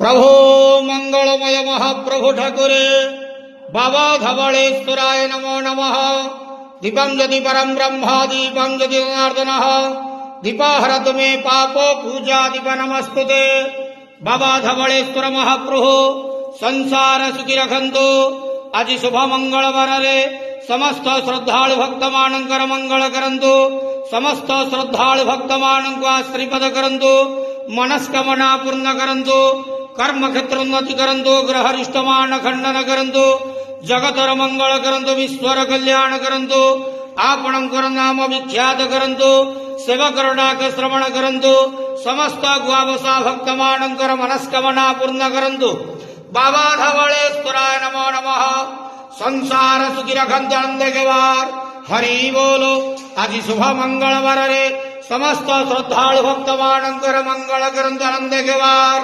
प्रभो मंगलमय महाप्रभु ठाकुरे बाबा धवळेश्वराय नमो नमः। दीपं यदि परम ब्रह्म दीपं यदि जनार्दनः दीपाहरतु मे पापो पूजा दीप नमस्तुते। बाबा धवळेश्वर महाप्रभु संसार सुखी रखंतु। आज शुभ मंगलवार रे समस्त श्रद्धाळु भक्त मानकर मंगल करंतु। समस्त श्रद्धाळु भक्त मानक आश्रीपद करंतु। मनस्कामना पूर्ण करंतु। कर्म क्षेत्र उन्नति करंतु। ग्रहरिष्टमान खंडन करंतु। जगतर मंगल करंतु। विश्वर कल्याण करंतु। आपणकर नाम विख्यात करंतु। सेवकर डाक श्रवण करंतु। समस्त ग्वावसा भक्त मानकर मनस्कामना पूर्ण करंतु। बाबा धवळेश्वराय नमो नमः। संसार सुखी रखंतु आनंद केवार हरि बोलो। आज शुभ मंगलवार रे समस्त श्रद्धाळु भक्त मानकर मंगल करंतु आनंद केवार।